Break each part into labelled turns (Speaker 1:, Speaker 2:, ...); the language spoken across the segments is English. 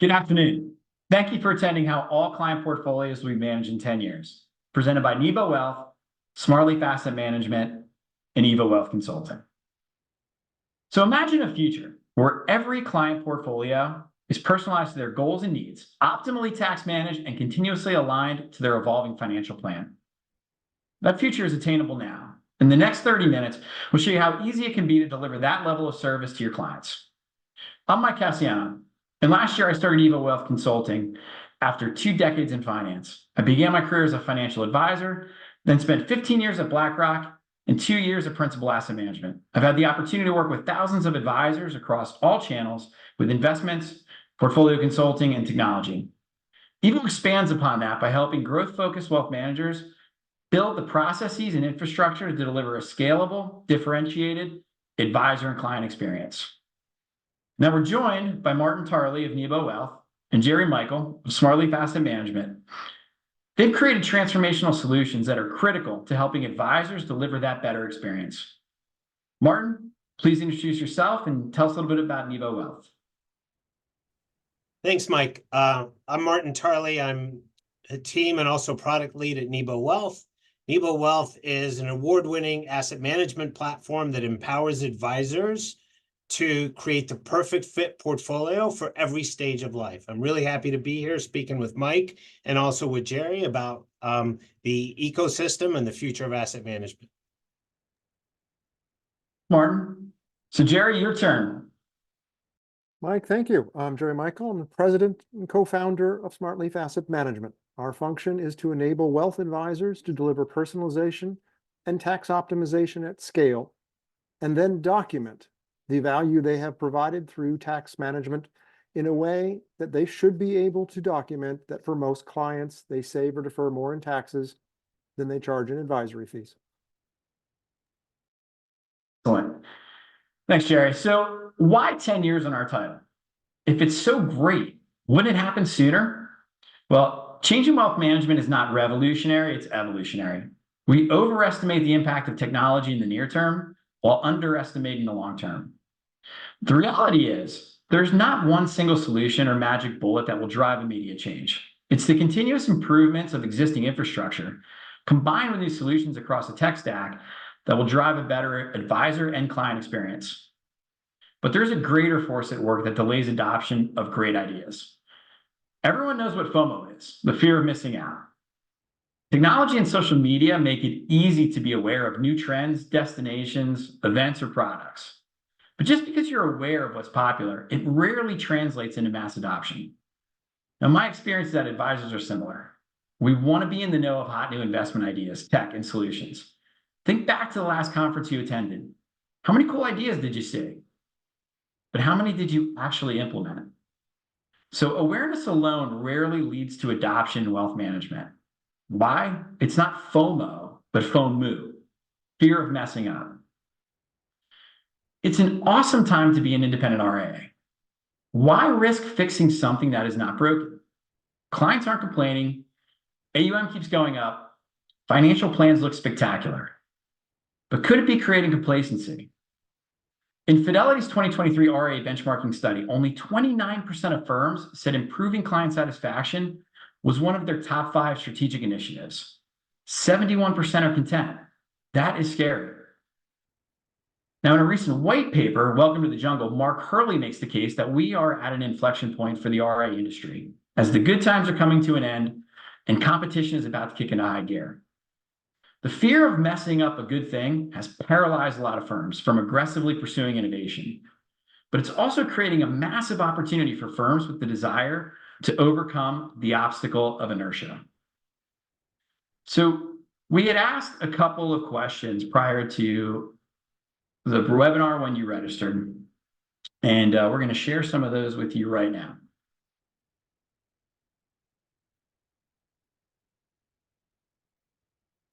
Speaker 1: Good afternoon. Thank you for attending How All Client Portfolios Will Be Managed in 10 Years, presented by EVO Wealth, Smartleaf Asset Management, and EVO Wealth Consulting. So imagine a future where every client portfolio is personalized to their goals and needs, optimally tax managed, and continuously aligned to their evolving financial plan. That future is attainable now. In the next 30 minutes, we'll show you how easy it can be to deliver that level of service to your clients. I'm Mike Casciano, and last year I started EVO Wealth Consulting after 2 decades in finance. I began my career as a financial advisor, then spent 15 years at BlackRock and 2 years at Principal Asset Management. I've had the opportunity to work with thousands of advisors across all channels with investments, portfolio consulting, and technology. EVO expands upon that by helping growth-focused wealth managers build the processes and infrastructure to deliver a scalable, differentiated advisor and client experience. Now we're joined by Martin Tarlie of EVO Wealth and Jerry Michael of Smartleaf Asset Management. They've created transformational solutions that are critical to helping advisors deliver that better experience. Martin, please introduce yourself and tell us a little bit about EVO Wealth.
Speaker 2: Thanks, Mike. I'm Martin Tarlie. I'm a team and also product lead at EVO Wealth. EVO Wealth is an award-winning asset management platform that empowers advisors to create the perfect fit portfolio for every stage of life. I'm really happy to be here speaking with Mike and also with Jerry about the ecosystem and the future of asset management.
Speaker 1: Martin. So Jerry, your turn.
Speaker 3: Mike, thank you. I'm Jerry Michael. I'm the president and co-founder of Smartleaf Asset Management. Our function is to enable wealth advisors to deliver personalization and tax optimization at scale, and then document the value they have provided through tax management in a way that they should be able to document that for most clients, they save or defer more in taxes than they charge in advisory fees.
Speaker 1: Excellent. Thanks, Jerry. So why 10 years on our title? If it's so great, wouldn't it happen sooner? Well, changing wealth management is not revolutionary, it's evolutionary. We overestimate the impact of technology in the near term while underestimating the long term. The reality is, there's not one single solution or magic bullet that will drive immediate change. It's the continuous improvements of existing infrastructure, combined with these solutions across the tech stack, that will drive a better advisor and client experience. But there's a greater force at work that delays adoption of great ideas. Everyone knows what FOMO is, the fear of missing out. Technology and social media make it easy to be aware of new trends, destinations, events, or products. But just because you're aware of what's popular, it rarely translates into mass adoption. Now, my experience is that advisors are similar. We want to be in the know of hot new investment ideas, tech, and solutions. Think back to the last conference you attended. How many cool ideas did you see? But how many did you actually implement? So awareness alone rarely leads to adoption in wealth management. Why? It's not FOMO, but FOMU, fear of messing up. It's an awesome time to be an independent RIA. Why risk fixing something that is not broken? Clients aren't complaining, AUM keeps going up, financial plans look spectacular. But could it be creating complacency? In Fidelity's 2023 RIA benchmarking study, only 29% of firms said improving client satisfaction was one of their top 5 strategic initiatives. 71% are content. That is scary. Now, in a recent white paper, Welcome to the Jungle, Mark Hurley makes the case that we are at an inflection point for the RIA industry, as the good times are coming to an end and competition is about to kick into high gear. The fear of messing up a good thing has paralyzed a lot of firms from aggressively pursuing innovation. But it's also creating a massive opportunity for firms with the desire to overcome the obstacle of inertia. So we had asked a couple of questions prior to the webinar when you registered, and we're going to share some of those with you right now.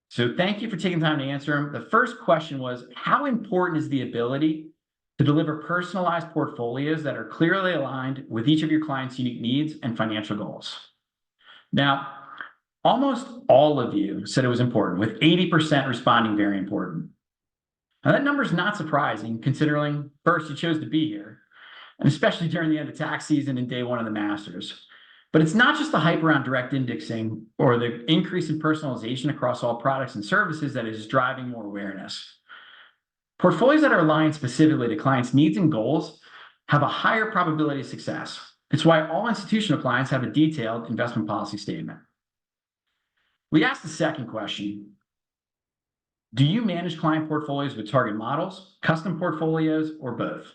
Speaker 1: So thank you for taking time to answer them. The first question was, how important is the ability to deliver personalized portfolios that are clearly aligned with each of your clients' unique needs and financial goals? Now, almost all of you said it was important, with 80% responding very important. Now, that number is not surprising, considering, first, you chose to be here, and especially during the end of tax season and day one of the Masters. But it's not just the hype around direct indexing or the increase in personalization across all products and services that is driving more awareness. Portfolios that are aligned specifically to clients' needs and goals have a higher probability of success. It's why all institutional clients have a detailed investment policy statement. We asked the second question: do you manage client portfolios with target models, custom portfolios, or both?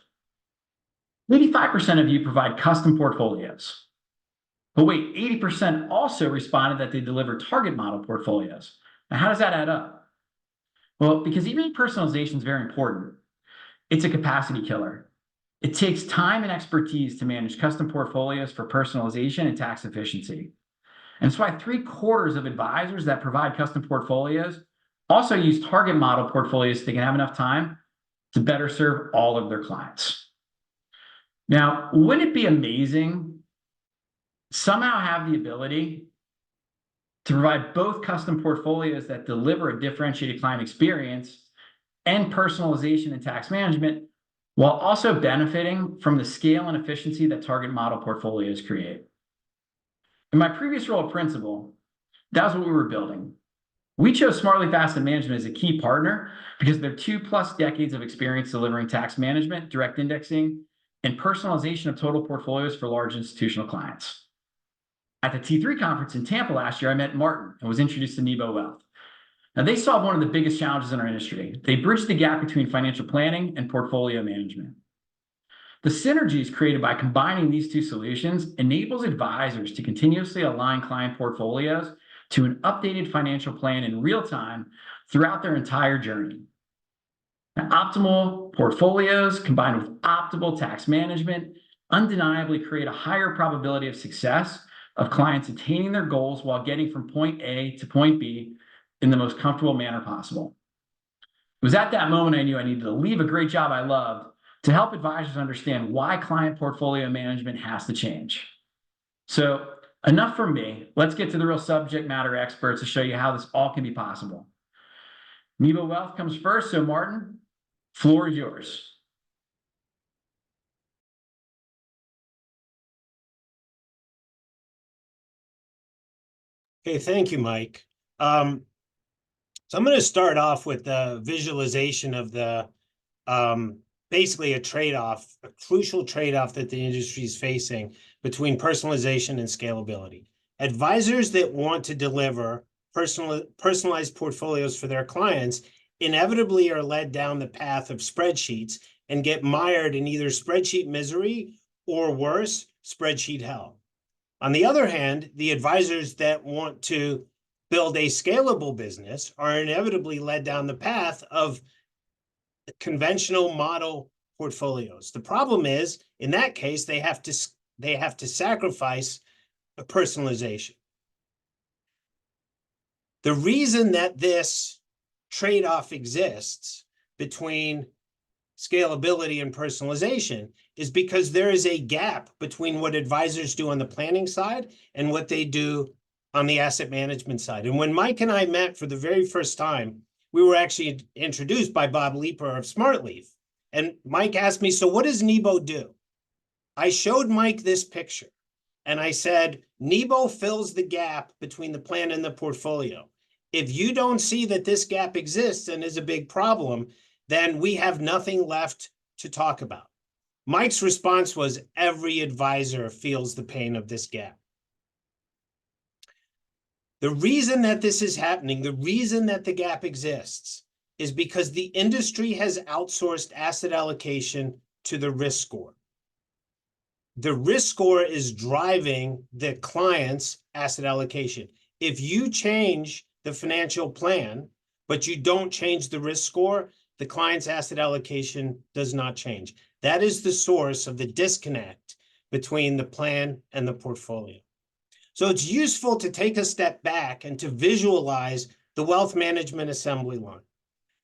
Speaker 1: 85% of you provide custom portfolios. But wait, 80% also responded that they deliver target model portfolios. Now, how does that add up? Well, because even personalization is very important. It's a capacity killer. It takes time and expertise to manage custom portfolios for personalization and tax efficiency. And that's why 3/4 of advisors that provide custom portfolios also use target model portfolios so they can have enough time to better serve all of their clients. Now, wouldn't it be amazing somehow have the ability to provide both custom portfolios that deliver a differentiated client experience and personalization and tax management, while also benefiting from the scale and efficiency that target model portfolios create? In my previous role at Principal, that was what we were building. We chose Smartleaf Asset Management as a key partner because of their 2+ decades of experience delivering tax management, direct indexing, and personalization of total portfolios for large institutional clients. At the T3 conference in Tampa last year, I met Martin and was introduced to EVO Wealth. Now, they solve one of the biggest challenges in our industry. They bridge the gap between financial planning and portfolio management. The synergies created by combining these two solutions enables advisors to continuously align client portfolios to an updated financial plan in real time throughout their entire journey. Now, optimal portfolios combined with optimal tax management undeniably create a higher probability of success of clients attaining their goals while getting from point A to point B in the most comfortable manner possible. It was at that moment I knew I needed to leave a great job I loved to help advisors understand why client portfolio management has to change. So enough from me. Let's get to the real subject matter experts to show you how this all can be possible. EVO Wealth comes first, so Martin, floor is yours.
Speaker 2: Okay, thank you, Mike. So I'm going to start off with the visualization of the basically a trade-off, a crucial trade-off that the industry is facing between personalization and scalability. Advisors that want to deliver personalized portfolios for their clients inevitably are led down the path of spreadsheets and get mired in either spreadsheet misery or worse, spreadsheet hell. On the other hand, the advisors that want to build a scalable business are inevitably led down the path of conventional model portfolios. The problem is, in that case, they have to sacrifice a personalization. The reason that this trade-off exists between scalability and personalization is because there is a gap between what advisors do on the planning side and what they do on the asset management side. And when Mike and I met for the very first time, we were actually introduced by Bob Leeper of Smartleaf. And Mike asked me, so what does NEBO do? I showed Mike this picture and I said, NEBO fills the gap between the plan and the portfolio. If you don't see that this gap exists and is a big problem, then we have nothing left to talk about. Mike's response was, every advisor feels the pain of this gap. The reason that this is happening, the reason that the gap exists, is because the industry has outsourced asset allocation to the risk score. The risk score is driving the client's asset allocation. If you change the financial plan, but you don't change the risk score, the client's asset allocation does not change. That is the source of the disconnect between the plan and the portfolio. So it's useful to take a step back and to visualize the wealth management assembly line.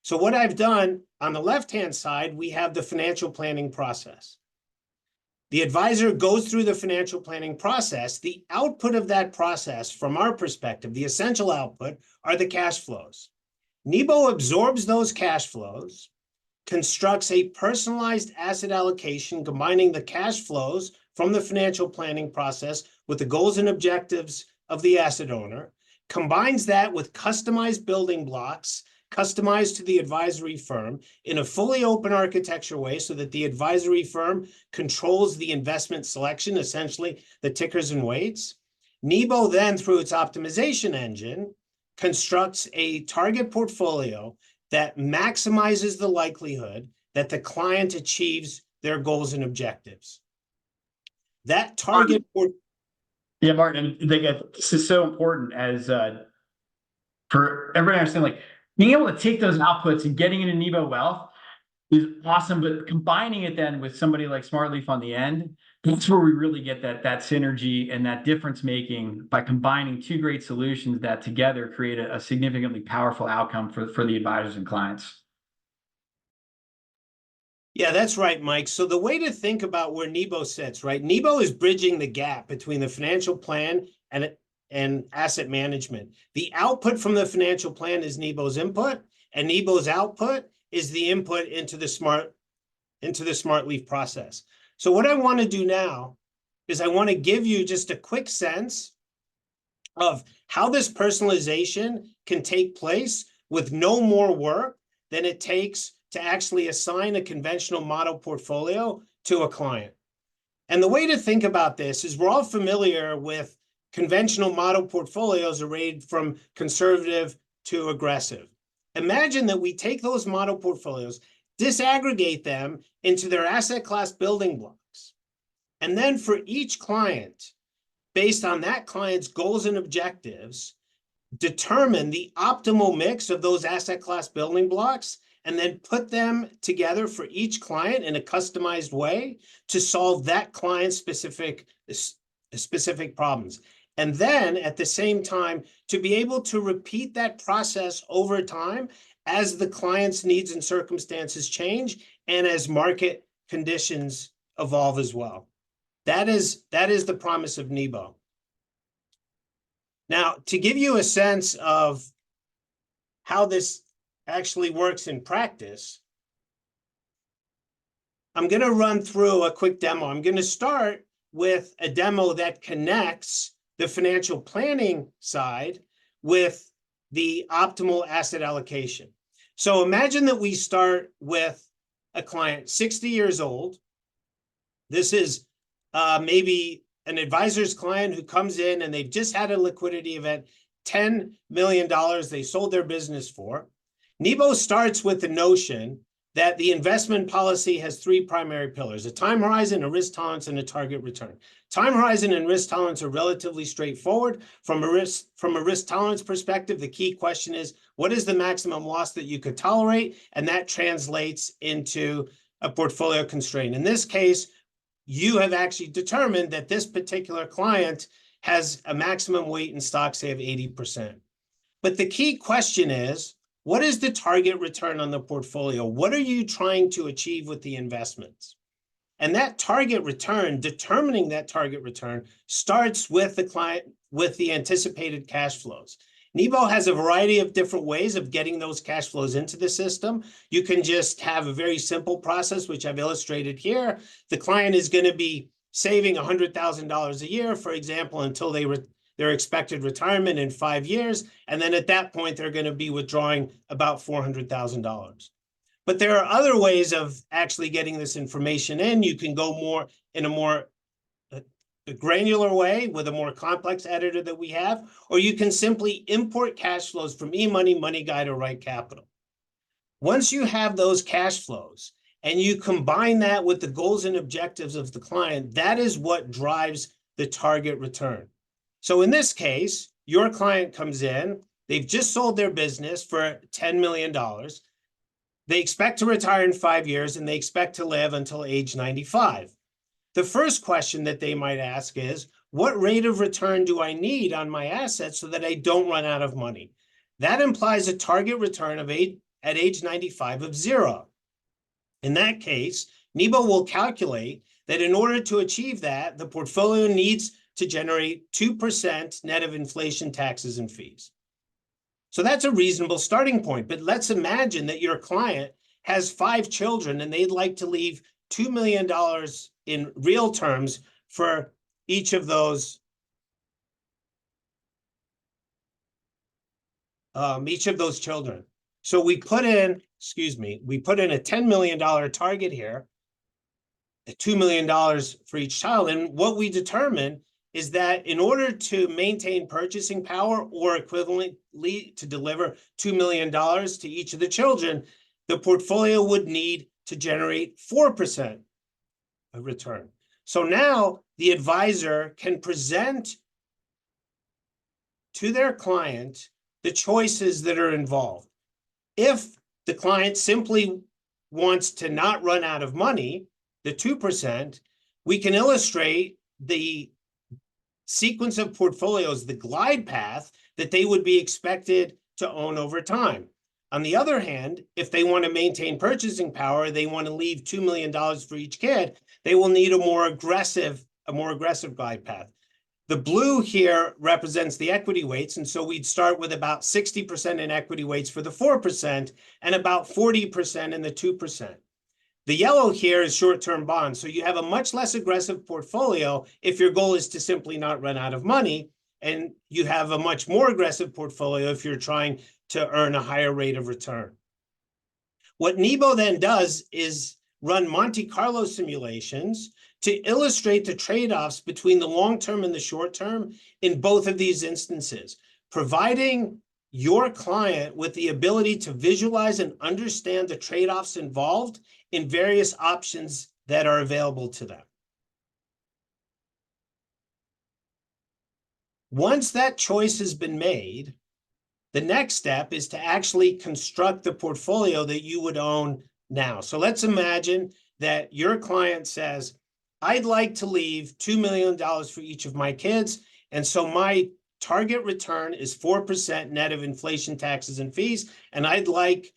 Speaker 2: So what I've done, on the left-hand side, we have the financial planning process. The advisor goes through the financial planning process. The output of that process, from our perspective, the essential output, are the cash flows. NEBO absorbs those cash flows, constructs a personalized asset allocation combining the cash flows from the financial planning process with the goals and objectives of the asset owner, combines that with customized building blocks customized to the advisory firm in a fully open architecture way so that the advisory firm controls the investment selection, essentially the tickers and weights. NEBO then, through its optimization engine, constructs a target portfolio that maximizes the likelihood that the client achieves their goals and objectives. That target
Speaker 1: Yeah, Martin, I think this is so important as for everybody to understand, like being able to take those outputs and getting into EVO Wealth is awesome, but combining it then with somebody like SmartLeaf on the end, that's where we really get that synergy and that difference making by combining two great solutions that together create a significantly powerful outcome for the advisors and clients.
Speaker 2: Yeah, that's right, Mike. So the way to think about where NEBO sits, right? NEBO is bridging the gap between the financial plan and asset management. The output from the financial plan is NEBO's input, and NEBO's output is the input into the SmartLeaf process. So what I want to do now is I want to give you just a quick sense of how this personalization can take place with no more work than it takes to actually assign a conventional model portfolio to a client. And the way to think about this is we're all familiar with conventional model portfolios arrayed from conservative to aggressive. Imagine that we take those model portfolios, disaggregate them into their asset class building blocks, and then for each client, based on that client's goals and objectives, determine the optimal mix of those asset class building blocks, and then put them together for each client in a customized way to solve that client's specific problems. And then at the same time, to be able to repeat that process over time as the client's needs and circumstances change and as market conditions evolve as well. That is the promise of NEBO. Now, to give you a sense of how this actually works in practice, I'm going to run through a quick demo. I'm going to start with a demo that connects the financial planning side with the optimal asset allocation. So imagine that we start with a client 60 years old. This is maybe an advisor's client who comes in and they've just had a liquidity event, $10 million they sold their business for. NEBO starts with the notion that the investment policy has three primary pillars: a time horizon, a risk tolerance, and a target return. Time horizon and risk tolerance are relatively straightforward. From a risk tolerance perspective, the key question is, what is the maximum loss that you could tolerate? And that translates into a portfolio constraint. In this case, you have actually determined that this particular client has a maximum weight in stocks, say, of 80%. But the key question is, what is the target return on the portfolio? What are you trying to achieve with the investments? And that target return, determining that target return, starts with the client, with the anticipated cash flows. NEBO has a variety of different ways of getting those cash flows into the system. You can just have a very simple process, which I've illustrated here. The client is going to be saving $100,000 a year, for example, until their expected retirement in 5 years. And then at that point, they're going to be withdrawing about $400,000. But there are other ways of actually getting this information in. You can go more in a more granular way with a more complex editor that we have, or you can simply import cash flows from eMoney, Money Guide, or Right Capital. Once you have those cash flows and you combine that with the goals and objectives of the client, that is what drives the target return. So in this case, your client comes in, they've just sold their business for $10 million. They expect to retire in 5 years, and they expect to live until age 95. The first question that they might ask is, what rate of return do I need on my assets so that I don't run out of money? That implies a target return at age 95 of 0. In that case, NEBO will calculate that in order to achieve that, the portfolio needs to generate 2% net of inflation, taxes, and fees. So that's a reasonable starting point. But let's imagine that your client has 5 children and they'd like to leave $2 million in real terms for each of those children. So we put in, we put in a $10 million target here, $2 million for each child. And what we determine is that in order to maintain purchasing power or equivalently to deliver $2 million to each of the children, the portfolio would need to generate 4% of return. So now the advisor can present to their client the choices that are involved. If the client simply wants to not run out of money, the 2%, we can illustrate the sequence of portfolios, the glide path that they would be expected to own over time. On the other hand, if they want to maintain purchasing power, they want to leave $2 million for each kid, they will need a more aggressive glide path. The blue here represents the equity weights, and so we'd start with about 60% in equity weights for the 4% and about 40% in the 2%. The yellow here is short-term bonds, so you have a much less aggressive portfolio if your goal is to simply not run out of money, and you have a much more aggressive portfolio if you're trying to earn a higher rate of return. What NEBO then does is run Monte Carlo simulations to illustrate the trade-offs between the long-term and the short-term in both of these instances, providing your client with the ability to visualize and understand the trade-offs involved in various options that are available to them. Once that choice has been made, the next step is to actually construct the portfolio that you would own now. So let's imagine that your client says, I'd like to leave $2 million for each of my kids, and so my target return is 4% net of inflation, taxes, and fees, and I'd like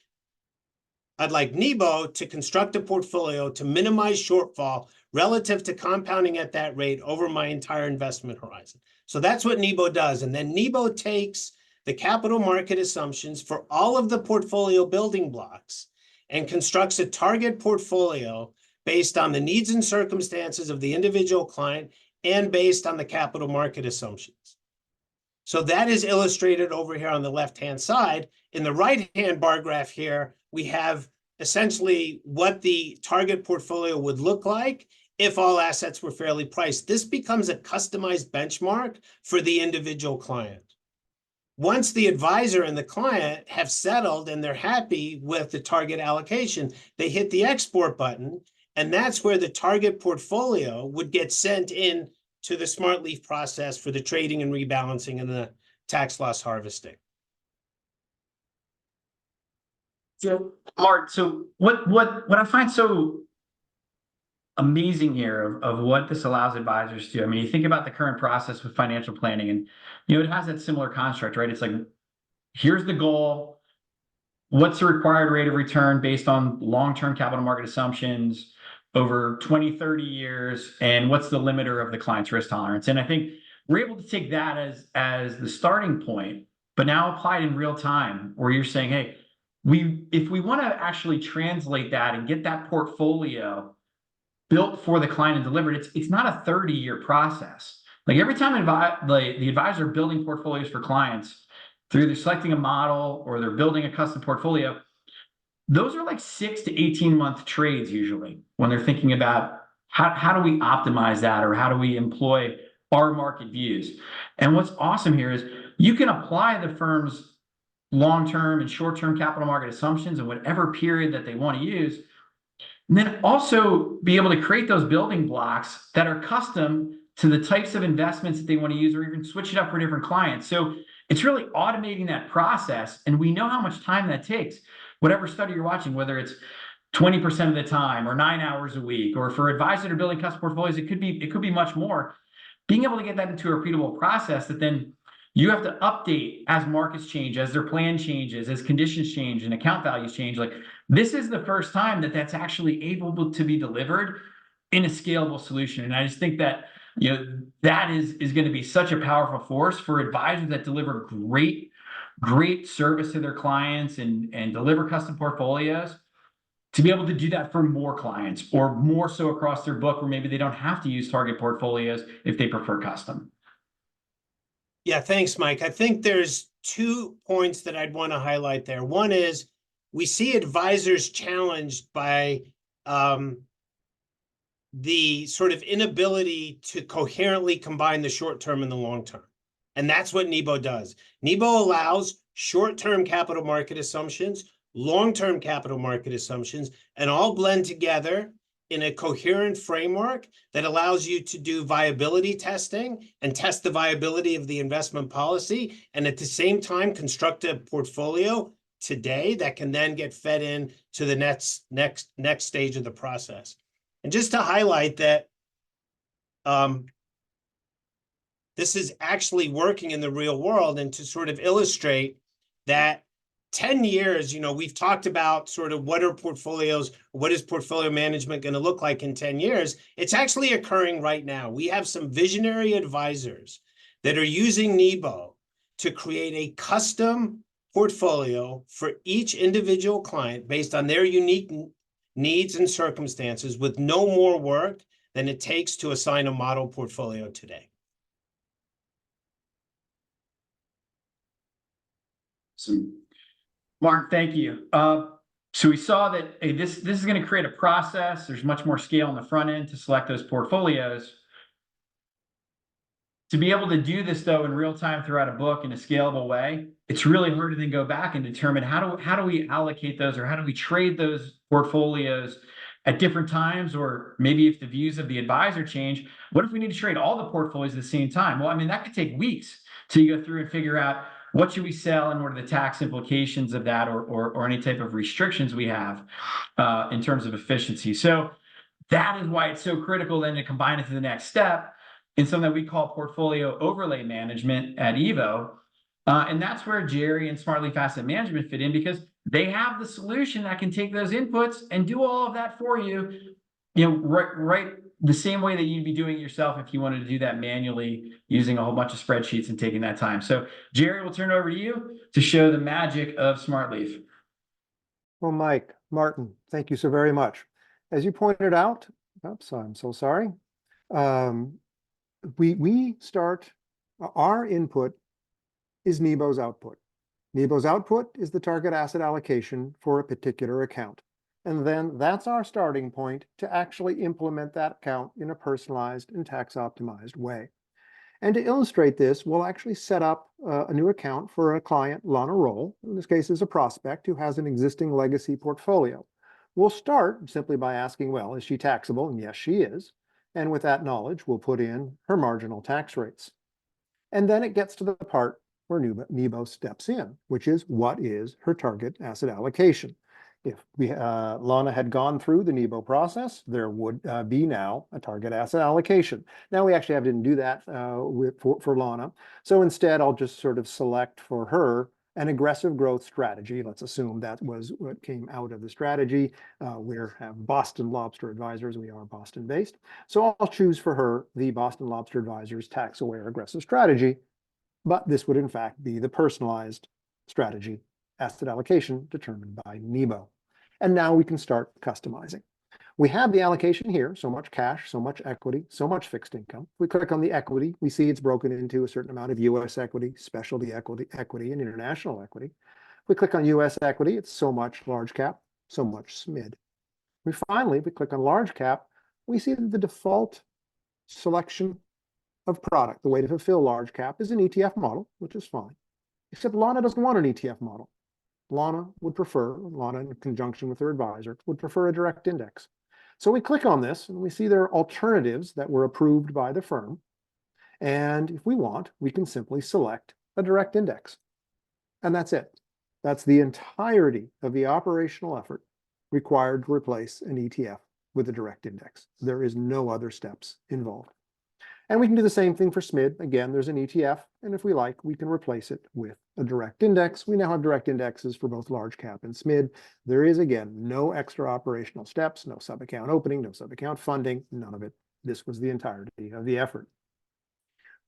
Speaker 2: NEBO to construct a portfolio to minimize shortfall relative to compounding at that rate over my entire investment horizon. So that's what NEBO does. And then NEBO takes the capital market assumptions for all of the portfolio building blocks and constructs a target portfolio based on the needs and circumstances of the individual client and based on the capital market assumptions. So that is illustrated over here on the left-hand side. In the right-hand bar graph here, we have essentially what the target portfolio would look like if all assets were fairly priced. This becomes a customized benchmark for the individual client. Once the advisor and the client have settled and they're happy with the target allocation, they hit the export button, and that's where the target portfolio would get sent in to the Smart Leaf process for the trading and rebalancing and the tax loss harvesting.
Speaker 1: So, Mark, so what I find so amazing here of what this allows advisors to do. I mean, you think about the current process with financial planning, and it has that similar construct, right? It's like, here's the goal, what's the required rate of return based on long-term capital market assumptions over 20, 30 years, and what's the limiter of the client's risk tolerance. And I think we're able to take that as the starting point, but now applied in real time, where you're saying, hey, if we want to actually translate that and get that portfolio built for the client and delivered, it's not a 30-year process. Like every time the advisor building portfolios for clients, through either selecting a model or they're building a custom portfolio, those are like 6 to 18-month trades usually when they're thinking about how do we optimize that, or how do we employ our market views. And what's awesome here is you can apply the firm's long-term and short-term capital market assumptions in whatever period that they want to use, and then also be able to create those building blocks that are custom to the types of investments that they want to use, or even switch it up for different clients. So it's really automating that process, and we know how much time that takes. Whatever study you're watching, whether it's 20% of the time or 9 hours a week, or for advisors that are building custom portfolios, it could be much more. Being able to get that into a repeatable process that then you have to update as markets change, as their plan changes, as conditions change and account values change. Like, this is the first time that that's actually able to be delivered in a scalable solution. And I just think that, that is going to be such a powerful force for advisors that deliver great service to their clients and deliver custom portfolios. to be able to do that for more clients or more so across their book, where maybe they don't have to use target portfolios if they prefer custom.
Speaker 2: Yeah, thanks, Mike. I think there's 2 points that I'd want to highlight there. One is we see advisors challenged by the sort of inability to coherently combine the short term and the long term. And that's what NEBO does. NEBO allows short-term capital market assumptions, long-term capital market assumptions, and all blend together in a coherent framework that allows you to do viability testing and test the viability of the investment policy, and at the same time construct a portfolio today that can then get fed in to the next stage of the process. And just to highlight that this is actually working in the real world, and to sort of illustrate that 10 years, we've talked about sort of what is portfolio management going to look like in 10 years? It's actually occurring right now. We have some visionary advisors that are using NEBO to create a custom portfolio for each individual client based on their unique needs and circumstances, with no more work than it takes to assign a model portfolio today.
Speaker 1: So, Mark, thank you. So we saw that this is going to create a process. There's much more scale on the front end to select those portfolios. To be able to do this, though, in real time throughout a book in a scalable way, it's really hard to then go back and determine how do we allocate those, or how do we trade those portfolios at different times, or maybe if the views of the advisor change, what if we need to trade all the portfolios at the same time? Well, I mean, that could take weeks till you go through and figure out what should we sell and what are the tax implications of that, or any type of restrictions we have in terms of efficiency. So that is why it's so critical then to combine it to the next step in something that we call portfolio overlay management at EVO. And that's where Jerry and SmartLeaf Asset Management fit in, because they have the solution that can take those inputs and do all of that for you, right the same way that you'd be doing it yourself if you wanted to do that manually using a whole bunch of spreadsheets and taking that time. So Jerry, we'll turn it over to you to show the magic of SmartLeaf.
Speaker 3: Well, Mike, Martin, thank you so very much. As you pointed out, oops, I'm so sorry. We start, our input is NEBO's output. NEBO's output is the target asset allocation for a particular account. And then that's our starting point to actually implement that account in a personalized and tax-optimized way. And to illustrate this, we'll actually set up a new account for a client, Lana Roll. In this case, is a prospect who has an existing legacy portfolio. We'll start simply by asking, well, is she taxable? And yes, she is. And with that knowledge, we'll put in her marginal tax rates. And then it gets to the part where NEBO steps in, which is, what is her target asset allocation? If Lana had gone through the NEBO process, there would be now a target asset allocation. Now we actually didn't do that for Lana. So instead, I'll just sort of select for her an aggressive growth strategy. Let's assume that was what came out of the strategy. We have Boston Lobster Advisors. We are Boston based. So I'll choose for her the Boston Lobster Advisors tax-aware aggressive strategy. But this would in fact be the personalized strategy asset allocation determined by NEBO. And now we can start customizing. We have the allocation here, so much cash, so much equity, so much fixed income. We click on the equity, we see it's broken into a certain amount of US equity, specialty equity, and international equity. We click on US equity, it's so much large cap, so much SMID. We click on large cap, we see that the default selection of product, the way to fulfill large cap, is an ETF model, which is fine. Except Lana doesn't want an ETF model. Lana in conjunction with her advisor, would prefer a direct index. So we click on this and we see there are alternatives that were approved by the firm. And if we want, we can simply select a direct index. And that's it. That's the entirety of the operational effort required to replace an ETF with a direct index. There is no other steps involved. And we can do the same thing for SMID. Again, there's an ETF, and if we like, we can replace it with a direct index. We now have direct indexes for both large cap and SMID. There is, again, no extra operational steps, no sub-account opening, no sub-account funding, none of it. This was the entirety of the effort.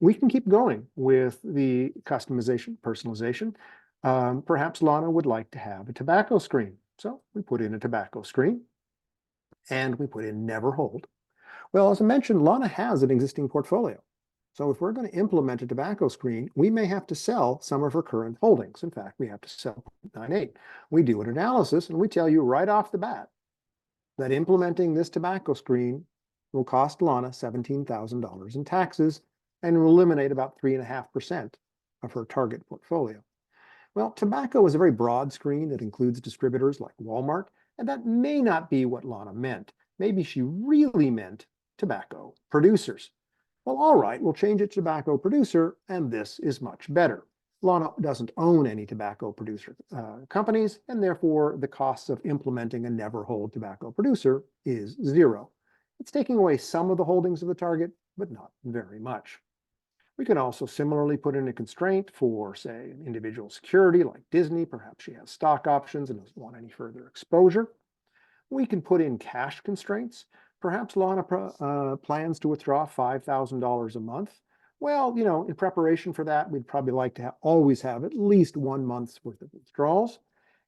Speaker 3: We can keep going with the customization, personalization. Perhaps Lana would like to have a tobacco screen. So we put in a tobacco screen and we put in never hold. Well, as I mentioned, Lana has an existing portfolio. So if we're going to implement a tobacco screen, we may have to sell some of her current holdings. In fact, we have to sell 0.98. We do an analysis and we tell you right off the bat that implementing this tobacco screen will cost Lana $17,000 in taxes and will eliminate about 3.5% of her target portfolio. Well, tobacco is a very broad screen that includes distributors like Walmart, and that may not be what Lana meant. Maybe she really meant tobacco producers. Well, all right, we'll change it to tobacco producer, and this is much better. Lana doesn't own any tobacco producer companies, and therefore the costs of implementing a never hold tobacco producer is zero. It's taking away some of the holdings of the target, but not very much. We can also similarly put in a constraint for, say, an individual security like Disney. Perhaps she has stock options and doesn't want any further exposure. We can put in cash constraints. Perhaps Lana plans to withdraw $5,000 a month. Well, in preparation for that, we'd probably like to always have at least 1 month's worth of withdrawals.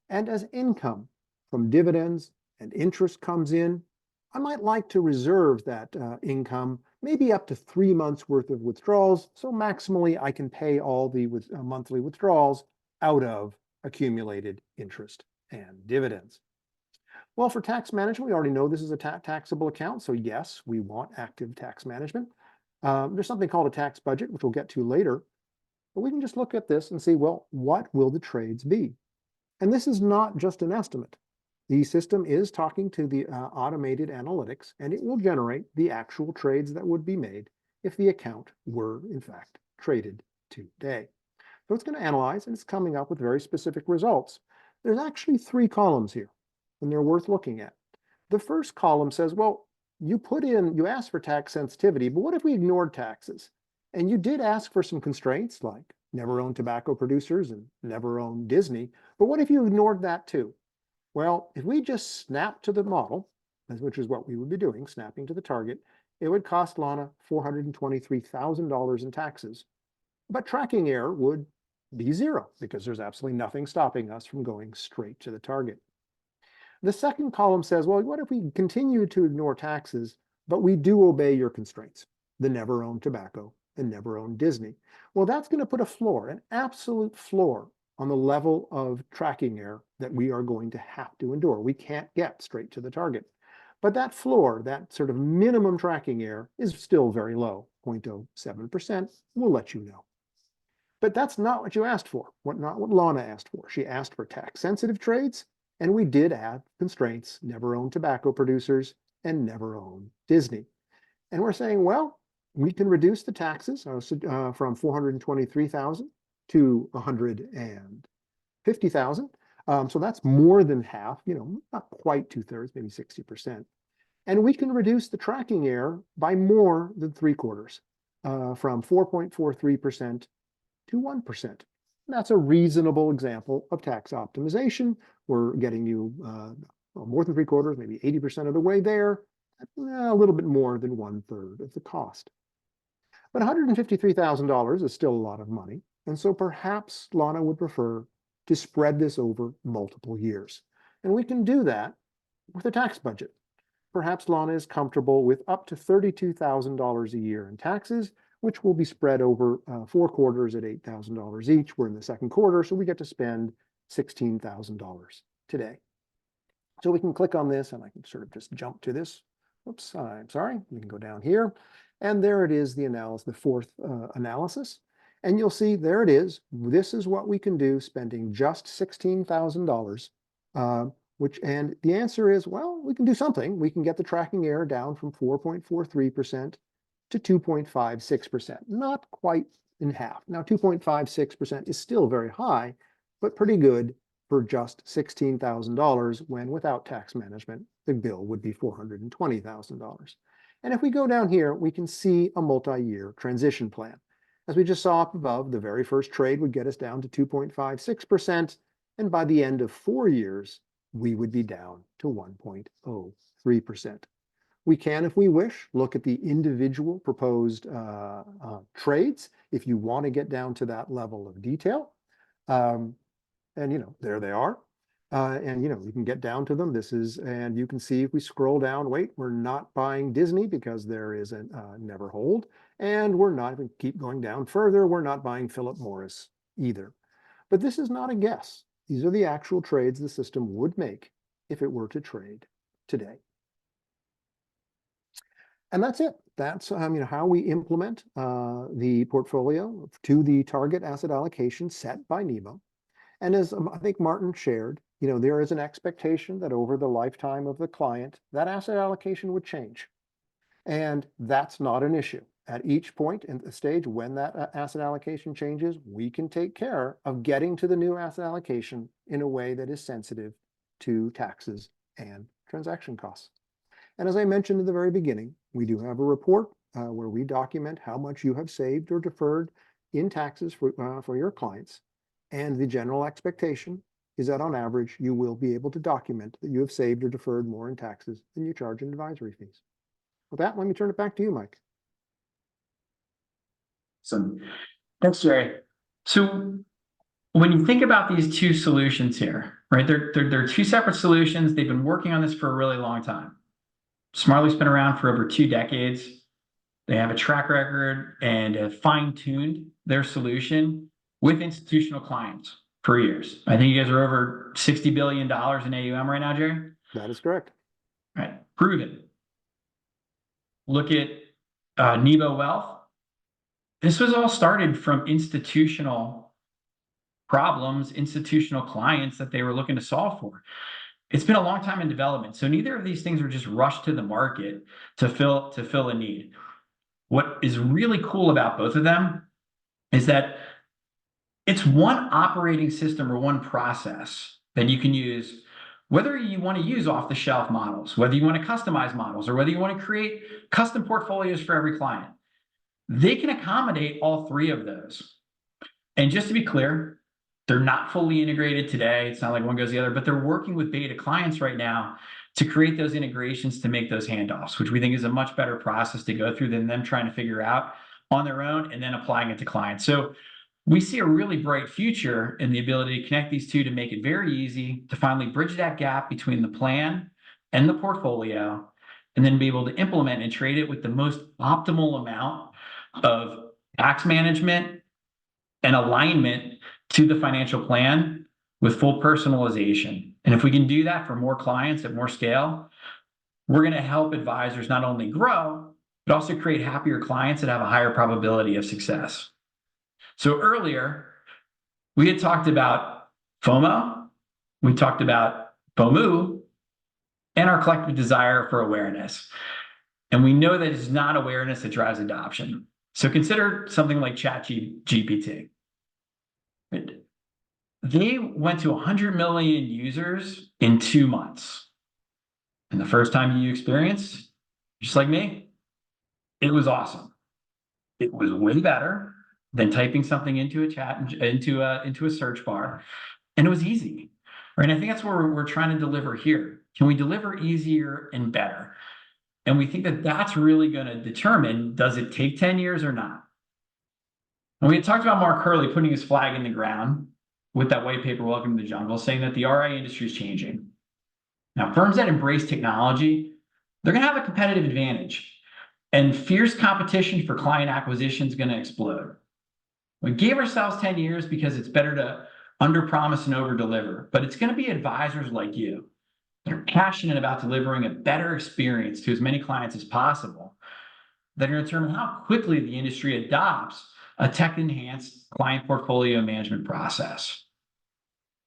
Speaker 3: And as income from dividends and interest comes in, I might like to reserve that income, maybe up to 3 months worth of withdrawals. So maximally, I can pay all the monthly withdrawals out of accumulated interest and dividends. Well, for tax management, we already know this is a taxable account. So yes, we want active tax management. There's something called a tax budget, which we'll get to later. But we can just look at this and see, well, what will the trades be? And this is not just an estimate. The system is talking to the automated analytics, and it will generate the actual trades that would be made if the account were, in fact, traded today. So it's going to analyze, and it's coming up with very specific results. There's actually 3 columns here, and they're worth looking at. The first column says, well, you asked for tax sensitivity, but what if we ignored taxes? And you did ask for some constraints like never own tobacco producers and never own Disney, but what if you ignored that too? Well, if we just snap to the model, which is what we would be doing, snapping to the target, it would cost Lana $423,000 in taxes. But tracking error would be 0 because there's absolutely nothing stopping us from going straight to the target. The second column says, well, what if we continue to ignore taxes, but we do obey your constraints, the never own tobacco and never own Disney? Well, that's going to put a floor, an absolute floor, on the level of tracking error that we are going to have to endure. We can't get straight to the target. But that floor, that sort of minimum tracking error, is still very low, 0.07%. We'll let you know. But that's not what you asked for, not what Lana asked for. She asked for tax-sensitive trades, and we did add constraints, never own tobacco producers and never own Disney. And we're saying, well, we can reduce the taxes from $423,000 to $150,000. So that's more than half, not quite 2/3, maybe 60%. And we can reduce the tracking error by more than 3/4, from 4.43% to 1%. That's a reasonable example of tax optimization. We're getting you more than 3/4, maybe 80% of the way there, a little bit more than 1/3 of the cost. But $153,000 is still a lot of money. And so perhaps Lana would prefer to spread this over multiple years. And we can do that with a tax budget. Perhaps Lana is comfortable with up to $32,000 a year in taxes, which will be spread over 4 quarters at $8,000 each. We're in the second quarter, so we get to spend $16,000 today. So we can click on this, and I can sort of just jump to this. Oops, I'm sorry. We can go down here. And there it is, the analysis, the fourth analysis. And you'll see there it is. This is what we can do spending just $16,000, and the answer is, well, we can do something. We can get the tracking error down from 4.43% to 2.56%, not quite in half. Now, 2.56% is still very high, but pretty good for just $16,000 when without tax management, the bill would be $420,000. And if we go down here, we can see a multi-year transition plan. As we just saw up above, the very first trade would get us down to 2.56%, and by the end of 4 years, we would be down to 1.03%. We can, if we wish, look at the individual proposed trades if you want to get down to that level of detail. And there they are. And you can get down to them. And you can see if we scroll down, wait, we're not buying Disney because there is a never hold. And we're not, if we keep going down further, we're not buying Philip Morris either. But this is not a guess. These are the actual trades the system would make if it were to trade today. And that's it. That's how we implement the portfolio to the target asset allocation set by NEBO. And as I think Martin shared, there is an expectation that over the lifetime of the client, that asset allocation would change. And that's not an issue. At each point in the stage when that asset allocation changes, we can take care of getting to the new asset allocation in a way that is sensitive to taxes and transaction costs. And as I mentioned in the very beginning, we do have a report where we document how much you have saved or deferred in taxes for your clients. And the general expectation is that on average, you will be able to document that you have saved or deferred more in taxes than you charge in advisory fees. With that, let me turn it back to you, Mike.
Speaker 1: So thanks, Jerry. So when you think about these two solutions here, right, they're two separate solutions. They've been working on this for a really long time. Smartly's been around for over 2 decades. They have a track record and have fine-tuned their solution with institutional clients for years. I think you guys are over $60 billion in AUM right now, Jerry?
Speaker 3: That is correct.
Speaker 1: Right, proven. Look at EVO Wealth. This was all started from institutional problems, institutional clients that they were looking to solve for. It's been a long time in development. So neither of these things were just rushed to the market to fill a need. What is really cool about both of them is that it's one operating system or one process that you can use, whether you want to use off-the-shelf models, whether you want to customize models, or whether you want to create custom portfolios for every client. They can accommodate all 3 of those. And just to be clear, they're not fully integrated today. It's not like one goes the other, but they're working with beta clients right now to create those integrations to make those handoffs, which we think is a much better process to go through than them trying to figure out on their own and then applying it to clients. So we see a really bright future in the ability to connect these two to make it very easy to finally bridge that gap between the plan and the portfolio, and then be able to implement and trade it with the most optimal amount of tax management and alignment to the financial plan with full personalization. And if we can do that for more clients at more scale, we're going to help advisors not only grow, but also create happier clients that have a higher probability of success. So earlier, we had talked about FOMO, we talked about FOMU, and our collective desire for awareness. And we know that it's not awareness that drives adoption. So consider something like ChatGPT. They went to 100 million users in 2 months. And the first time you experienced, just like me, it was awesome. It was way better than typing something into a chat, into a search bar. And it was easy. Right? And I think that's what we're trying to deliver here. Can we deliver easier and better? And we think that that's really going to determine, does it take 10 years or not? And we had talked about Mark Hurley putting his flag in the ground with that white paper, Welcome to the Jungle, saying that the RIA industry is changing. Now, firms that embrace technology, they're going to have a competitive advantage. And fierce competition for client acquisition is going to explode. We gave ourselves 10 years because it's better to underpromise and overdeliver. But it's going to be advisors like you that are passionate about delivering a better experience to as many clients as possible that are going to determine how quickly the industry adopts a tech-enhanced client portfolio management process.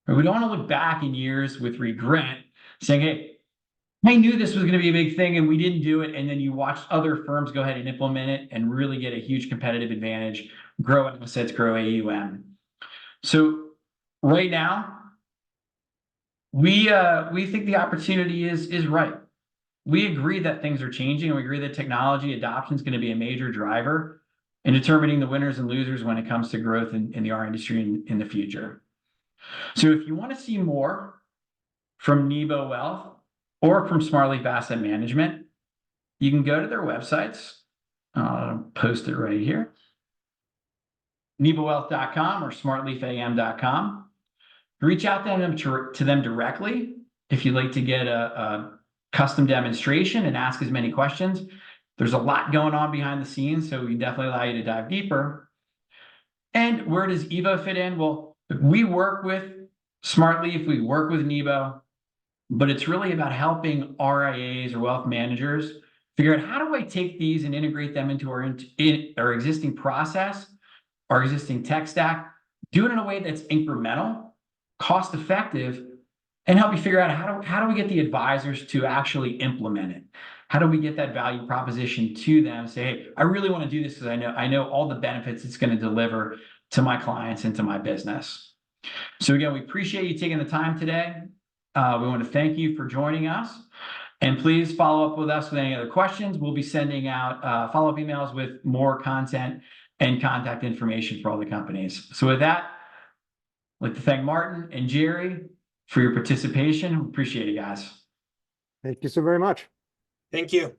Speaker 1: We don't want to look back in years with regret saying, hey, I knew this was going to be a big thing and we didn't do it. And then you watch other firms go ahead and implement it and really get a huge competitive advantage, grow assets, grow AUM. So right now, we think the opportunity is right. We agree that things are changing, and we agree that technology adoption is going to be a major driver in determining the winners and losers when it comes to growth in the RIA industry in the future. So if you want to see more from EVO Wealth or from Smartleaf Asset Management, you can go to their websites. I'll post it right here. EVOWealth.com or smartleafam.com. reach out to them directly if you'd like to get a custom demonstration and ask as many questions. There's a lot going on behind the scenes, so we definitely allow you to dive deeper. And where does EVO fit in? Well, we work with Smartleaf, we work with NEBO, but it's really about helping RIAs or wealth managers figure out, how do I take these and integrate them into our existing process, our existing tech stack, do it in a way that's incremental, cost effective, and help you figure out how do we get the advisors to actually implement it? How do we get that value proposition to them? Say, hey, I really want to do this because I know all the benefits it's going to deliver to my clients and to my business. So again, we appreciate you taking the time today. We want to thank you for joining us. And please follow up with us with any other questions. We'll be sending out follow-up emails with more content and contact information for all the companies. So with that, I'd like to thank Martin and Jerry for your participation. Appreciate it, guys.
Speaker 3: Thank you so very much.
Speaker 2: Thank you.